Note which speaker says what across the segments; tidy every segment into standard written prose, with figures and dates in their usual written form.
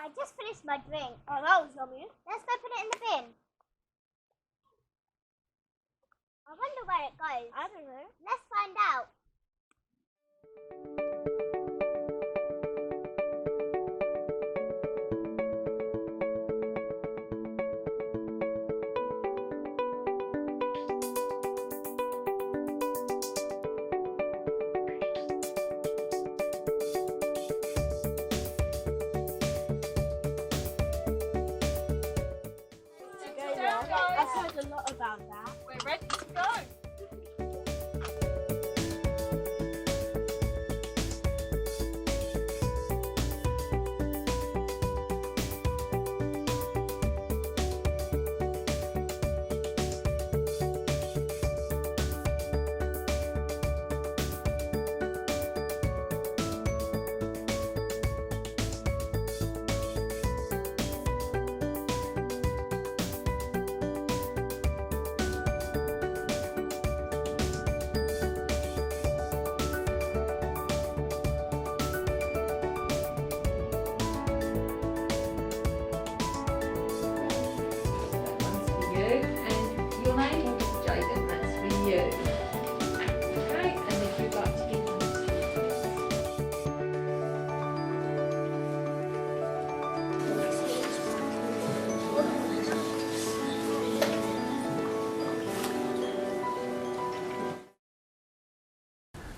Speaker 1: I just finished my drink. Oh, that was yummy. Let's go put it in the bin. I wonder where it goes. I don't know. Let's find out.
Speaker 2: I've heard a lot about that.
Speaker 3: We're ready to go.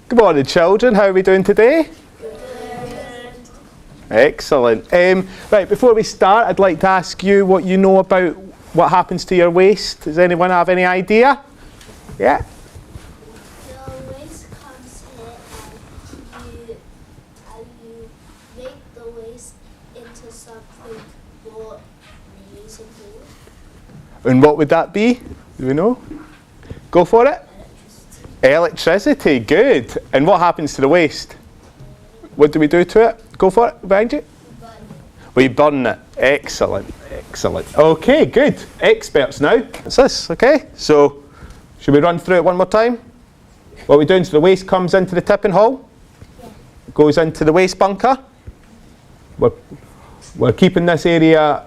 Speaker 4: Good morning, children. How are we doing today?
Speaker 1: Good.
Speaker 4: Excellent. Right, before we start, I'd like to ask you what you know about what happens to your waste. Does anyone have any idea? Yeah?
Speaker 1: The waste comes here and you make the waste into something more usable.
Speaker 4: And what would that be? Do we know? Go for it. Electricity, good. And what happens to the waste? What do we do to it? Go for it, behind you. We burn it. Excellent, excellent. Okay, good. Experts now. What's this, okay? So, should we run through it one more time? What we're doing, so the waste comes into the tipping hall, goes into the waste bunker. We're keeping this area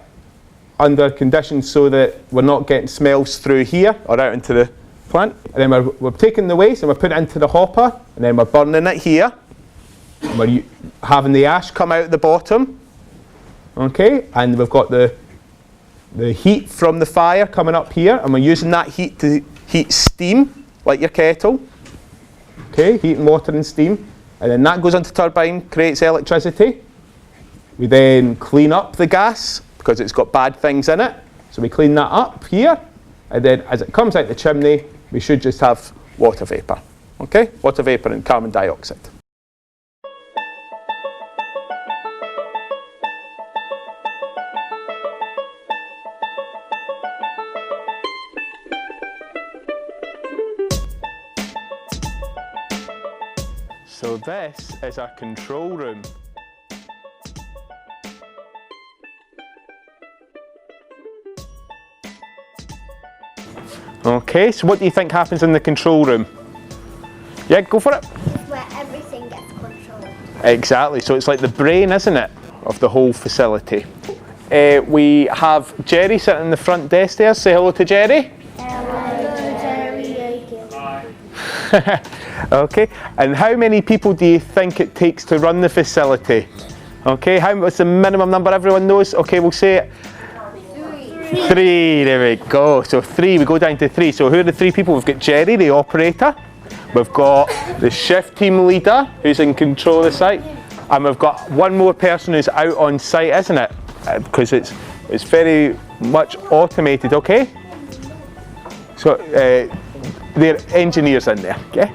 Speaker 4: under conditions so that we're not getting smells through here or out into the plant. And then we're taking the waste and we're putting it into the hopper, and then we're burning it here. And we're having the ash come out the bottom. Okay, and we've got the heat from the fire coming up here, and we're using that heat to heat steam, like your kettle. Okay, heat and water and steam. And then that goes into the turbine, creates electricity. We then clean up the gas because it's got bad things in it. So we clean that up here, and then as it comes out the chimney, we should just have water vapour. Okay, water vapour and carbon dioxide. So this is our control room. Okay, so what do you think happens in the control room? Yeah, go for it.
Speaker 1: Where everything gets controlled.
Speaker 4: Exactly, so it's like the brain, isn't it, of the whole facility. We have Jerry sitting in the front desk there. Say hello to Jerry.
Speaker 1: Hello, Jerry.
Speaker 4: Hi. Okay, and how many people do you think it takes to run the facility? Okay, what's the minimum number everyone knows? Okay, we'll say it. Three, there we go. So we go down to three. So who are the three people? We've got Jerry, the operator. We've got the shift team leader, who's in control of the site. And we've got one more person who's out on site, isn't it? Because it's very much automated, okay? So there are engineers in there, okay?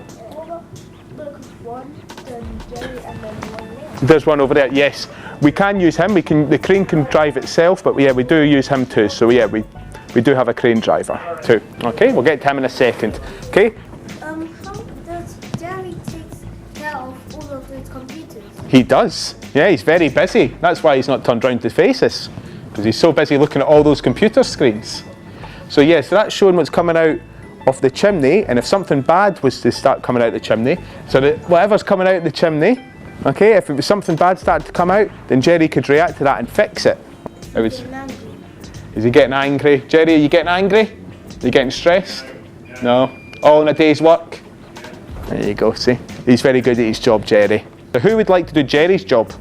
Speaker 4: There's one over there, yes. We can use him, the crane can drive itself, but yeah, we do use him too. So yeah, we do have a crane driver too. Okay, we'll get to him in a second. Okay?
Speaker 1: How does Jerry take care of all of those computers?
Speaker 4: He does. Yeah, he's very busy. That's why he's not turned round to face us, because he's so busy looking at all those computer screens. So yeah, so that's showing what's coming out of the chimney, and if something bad was to start coming out the chimney, so that whatever's coming out the chimney, Okay, if it was something bad started to come out, then Jerry could react to that and fix it. Is he getting angry? Jerry, are you getting angry? Are you getting stressed? No? All in a day's work? There you go, see? He's very good at his job, Jerry. So who would like to do Jerry's job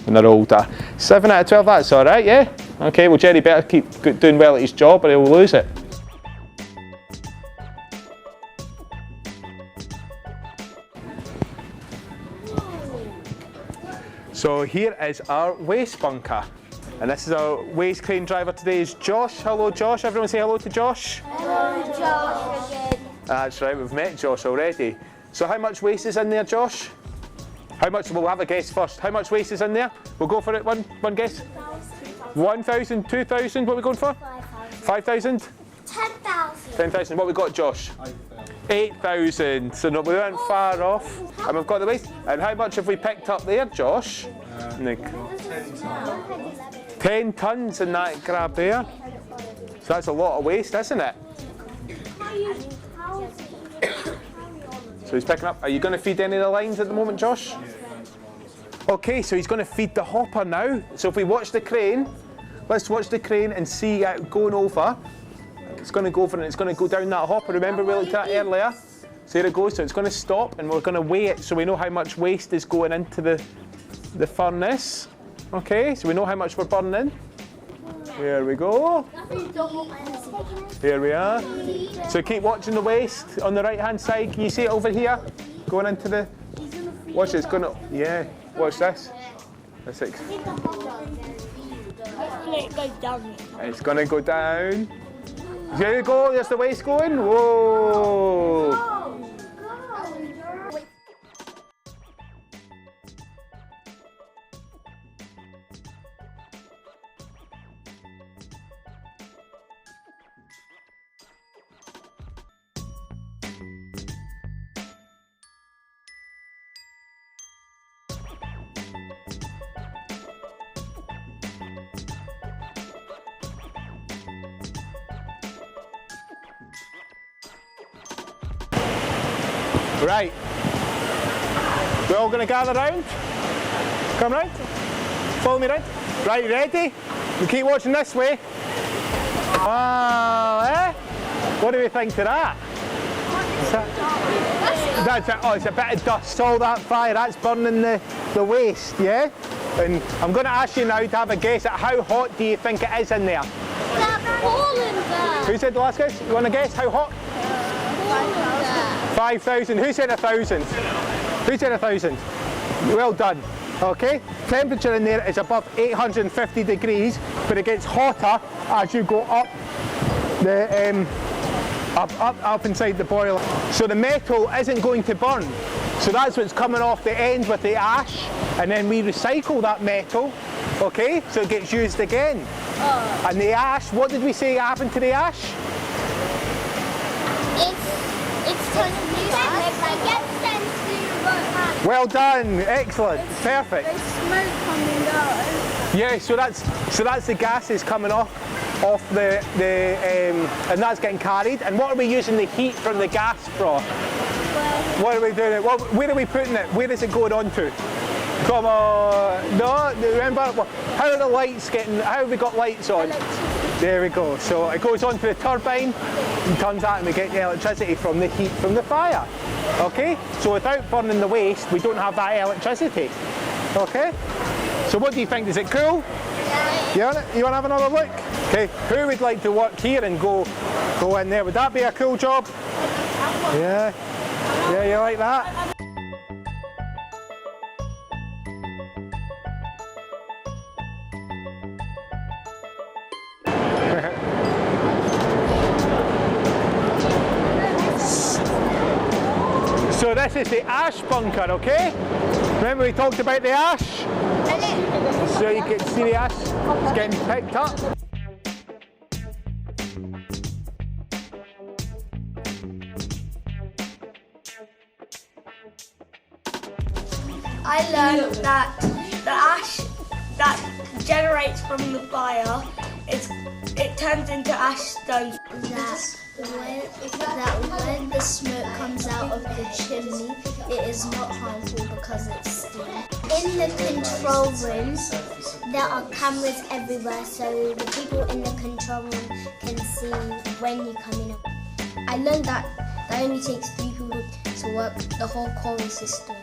Speaker 4: when they're older? 7 out of 12, that's all right, yeah? Okay, well Jerry better keep doing well at his job or he'll lose it. So here is our waste bunker. And this is our waste crane driver today is Josh. Hello Josh, everyone say hello to Josh.
Speaker 1: Hello, Josh again.
Speaker 4: That's right, we've met Josh already. So how much waste is in there, Josh? How much, we'll have a guess first. How much waste is in there? We'll go for it, one guess. 1,000, 2,000, what are we going for? 5,000?
Speaker 1: 10,000.
Speaker 4: 10,000, what we got, Josh? 8,000, so no, we weren't far off. And we've got the waste. And how much have we picked up there, Josh? 10 tons in that grab there. So that's a lot of waste, isn't it? So he's picking up. Are you going to feed any of the lines at the moment, Josh? Okay, so he's going to feed the hopper now. So if we watch the crane, let's watch the crane and see it going over. It's going to go over and it's going to go down that hopper. Remember we looked at earlier? So here it goes. So it's going to stop and we're going to weigh it so we know how much waste is going into the furnace. Okay, so we know how much we're burning. Here we go. Here we are. So keep watching the waste on the right hand side. Can you see it over here? Going into the... Watch it, it's going to... Yeah, watch this. It's going to go down. There you go, there's the waste going. Whoa! Right, we're all going to gather round. Come round, follow me round. Right, you ready? You keep watching this way. Eh? What do we think to that? That's it. Oh, it's a bit of dust, all that fire, that's burning the waste, yeah? And I'm going to ask you now to have a guess at how hot do you think it is in there? Who said the last guess? You want to guess how hot? 5,000. Who said 1,000? Who said 1,000? Well done. Okay. Temperature in there is above 850 degrees, but it gets hotter as you go up the up inside the boiler. So the metal isn't going to burn. So that's what's coming off the end with the ash, and then we recycle that metal. Okay. So it gets used again. And the ash. What did we say happened to the ash? Well done, excellent, perfect.
Speaker 1: There's smoke coming out.
Speaker 4: Yeah, so that's the gases coming off the and that's getting carried. And what are we using the heat from the gas for? What are we doing? Where are we putting it? Where is it going on to? Come on, no, remember, how are the lights getting, how have we got lights on? There we go, so it goes on to the turbine and turns out and we get the electricity from the heat from the fire. Okay, so without burning the waste, we don't have that electricity. Okay, so what do you think, is it cool? Yeah. You want to have another look? Okay, who would like to work here and go in there? Would that be a cool job? Yeah, yeah, you like that? So this is the ash bunker, okay? Remember we talked about the ash? So you can see the ash, it's getting picked up.
Speaker 5: I learned that the ash that generates from the fire, it turns into ash stones.
Speaker 1: when the smoke comes out of the chimney, it is not harmful because it's steam. In the control room, there are cameras everywhere, so the people in the control room can see when you come in. I learned that only takes 3 people to work the whole Cory system.